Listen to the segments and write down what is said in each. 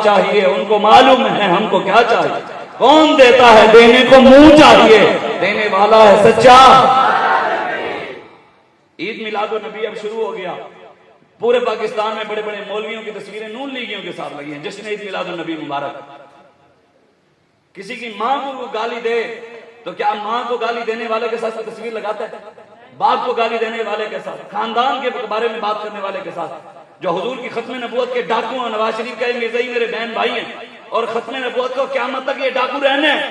چاہیے، ان کو معلوم ہے ہم کو کیا چاہیے۔ کون دیتا ہے؟ دینے کو منہ چاہیے، دینے والا ہے سچا۔ عید میلاد النبی اب شروع ہو گیا، پورے پاکستان میں بڑے بڑے مولویوں کی تصویریں نون لیگیوں کے ساتھ لگی ہیں، جشن عید میلاد النبی مبارک۔ کسی کی ماں کو گالی دے تو کیا ماں کو گالی دینے والے کے ساتھ تصویر لگاتا ہے؟ باپ کو گالی دینے والے کے ساتھ، خاندان کے بارے میں بات کرنے والے کے ساتھ، جو حضور کی ختم نبوت کے ڈاکو ہیں، نواز شریف کا مرزائی میرے بہن بھائی ہیں، اور ختم نبوت کو قیامت تک یہ ڈاکو رہنے ہیں۔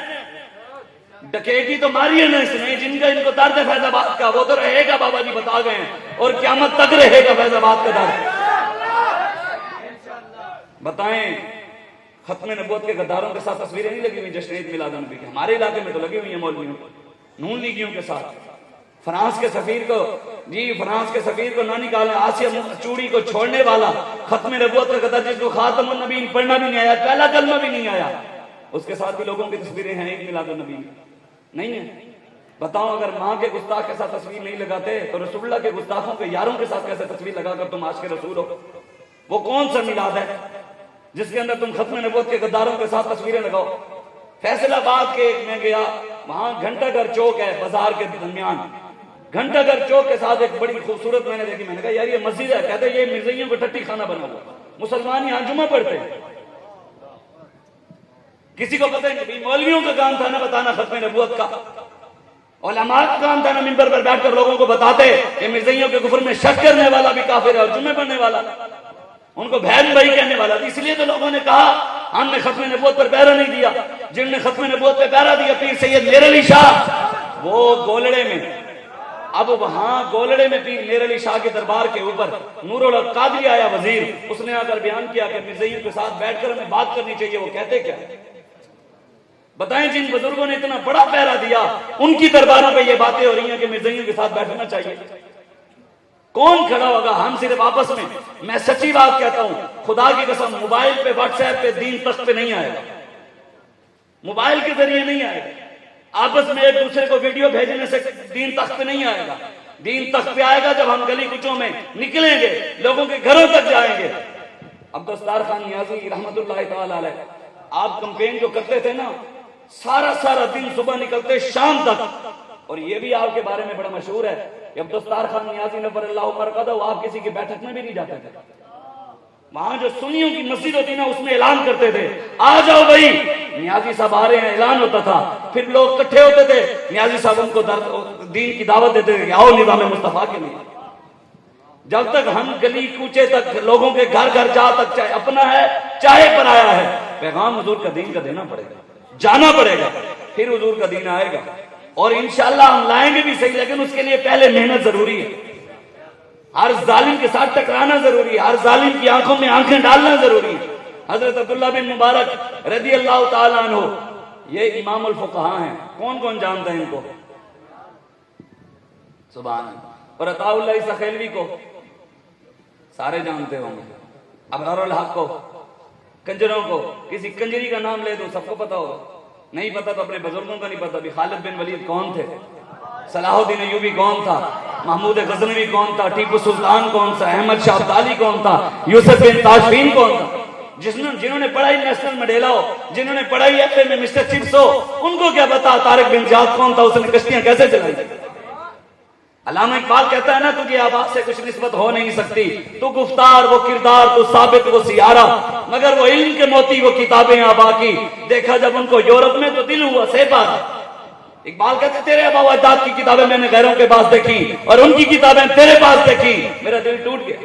ڈکیتی تو ماری ہے نا اس نے، جن کا ان کو درد ہے فیض آباد کا، وہ تو رہے گا، بابا جی بتا گئے ہیں، اور قیامت تک رہے گا فیض آباد کا درد۔ بتائیں، ختم نبوت کے غداروں کے ساتھ تصویریں نہیں لگی ہوئی جشن عید میلاد النبی کی؟ ہمارے علاقے میں تو لگی ہوئی ہیں مولویوں، نون لیگیوں کے ساتھ۔ فرانس کے سفیر کو نہ نکالیں، آسیہ چوڑی کو چھوڑنے والا، ختم نبوت کا غدار جس کو خاتم النبیین پڑھنا بھی نہیں آیا، پہلا کلمہ بھی نہیں آیا، اس کے ساتھ بھی لوگوں کی تصویریں ہیں عید میلاد النبی میں؟ نہیں ہے۔ بتاؤ، اگر ماں کے گستاخ کے ساتھ تصویر نہیں لگاتے تو رسول اللہ کے گستاخوں کے یاروں کے ساتھ کیسے تصویر لگا کر تم عاشق رسول ہو؟ وہ کون سا میلاد ہے جس کے اندر تم ختم نبوت کے غداروں کے ساتھ تصویریں لگاؤ؟ فیصل آباد کے میں گیا، وہاں گھنٹہ گھر چوک ہے بازار کے درمیان، گھنٹہ گھر چوک کے ساتھ ایک بڑی خوبصورت میں نے دیکھی، میں نے کہا یار یہ مسجد ہے، کہتے یہ مرزائیوں کو ٹٹی خانہ بنا ہوا، مسلمان یہاں جمعہ پڑھتے ہیں۔ کسی کو پتہ نہیں، مولویوں کا کام تھا نا بتانا ختم نبوت کا، علماء کا کام تھا نا منبر پر بیٹھ کر لوگوں کو بتاتے کہ مرزائیوں کے کفر میں شک کرنے والا بھی کافر ہے اور جمعے پڑھنے والا، ان کو بہن بھائی کہنے والا تھا۔ اس لیے تو لوگوں نے کہا ہم نے ختم نبوت پر پہرا نہیں دیا۔ جن نے ختم نبوت پر پہرا دیا پیر سید میر علی شاہ، وہ گولڑے میں، اب وہاں گولڑے میں پیر میر علی شاہ کے دربار کے اوپر نور الحق قادری آیا وزیر، اس نے آ کر بیان کیا کہ مرزائیوں کے ساتھ بیٹھ کر ہمیں بات کرنی چاہیے۔ وہ کہتے کیا؟ بتائیں، جن بزرگوں نے اتنا بڑا پہرا دیا ان کی درباروں پہ یہ باتیں ہو رہی ہیں کہ مرزائیوں کے ساتھ بیٹھنا چاہیے۔ کون کھڑا ہوگا؟ ہم صرف آپس میں سچی بات کہتا ہوں، خدا کی قسم، موبائل پہ واٹس ایپ پہ دین تخت پہ نہیں آئے گا، موبائل کے ذریعے نہیں آئے گا، آپس میں ایک دوسرے کو ویڈیو بھیجنے سے دین تخت پہ نہیں آئے گا۔ دین تخت پہ آئے گا جب ہم گلی کوچوں میں نکلیں گے، لوگوں کے گھروں تک جائیں گے۔ عبدالستار خان نیازی رحمت اللہ تعالی علیہ، آپ کمپین جو کرتے تھے نا، سارا دن صبح نکلتے شام تک، اور یہ بھی آپ کے بارے میں بڑا مشہور ہے کہ عبدالستار خان نیازی نور اللہ مرقدہ، وہ آپ کسی کی بیٹھک میں بھی نہیں جاتے تھے، وہاں جو سنیوں کی مسجد ہوتی نا اس میں اعلان کرتے تھے آ جاؤ بھائی، نیازی صاحب آ رہے ہیں، اعلان ہوتا تھا، پھر لوگ اکٹھے ہوتے تھے، نیازی صاحب ان کو دین کی دعوت دیتے تھے کہ آؤ نظام مصطفیٰ کے لیے۔ جب تک ہم گلی کوچے تک لوگوں کے گھر گھر جا تک، چاہے اپنا ہے چاہے پرایا ہے، پیغام حضور کا دین کا دینا پڑے گا، جانا پڑے گا، پھر حضور کا دین آئے گا، اور انشاءاللہ ہم لائیں گے بھی صحیح، لیکن اس کے لیے پہلے محنت ضروری ہے، ہر ظالم کے ساتھ ٹکرانا ضروری ہے، ہر ظالم کی آنکھوں میں آنکھیں ڈالنا ضروری ہے۔ حضرت عبداللہ بن مبارک رضی اللہ تعالیٰ عنہ، یہ امام الفقہاء ہیں، کون کون جانتا ہے ان کو؟ سبحان اللہ۔ اور عطاء اللہ سخیلوی کو سارے جانتے ہوں گے، ابرار الحق کو، کنجروں کو، کسی کنجری کا نام لے دو سب کو پتا ہوگا، نہیں پتا تو اپنے بزرگوں کا نہیں پتا بھی خالد بن ولید کون تھے، صلاح الدین ایوبی کون تھا، محمود غزنوی کون تھا، ٹیپو سلطان کون تھا، احمد شاہ ابدالی کون تھا، یوسف بن تاشفین کون تھا۔ جنہوں نے پڑھائی نیشنل مڈیلا ہو، جنہوں نے پڑھائی ایف اے میں مسٹر چپس ہو، ان کو کیا پتا طارق بن زیاد کون تھا، اس نے کشتیاں کیسے چلائی۔ علامہ اقبال کہتا ہے نا، تجھے آواز سے کچھ نسبت ہو نہیں سکتی، تو گفتار وہ کردار، تو ثابت وہ سیارہ، مگر وہ علم کے موتی وہ کتابیں آبا کی، دیکھا جب ان کو یورپ میں تو دل ہوا سیپار۔ اقبال کہتے تیرے آبا و اجداد کی کتابیں میں نے غیروں کے پاس دیکھی اور ان کی کتابیں تیرے پاس دیکھی، میرا دل ٹوٹ گیا۔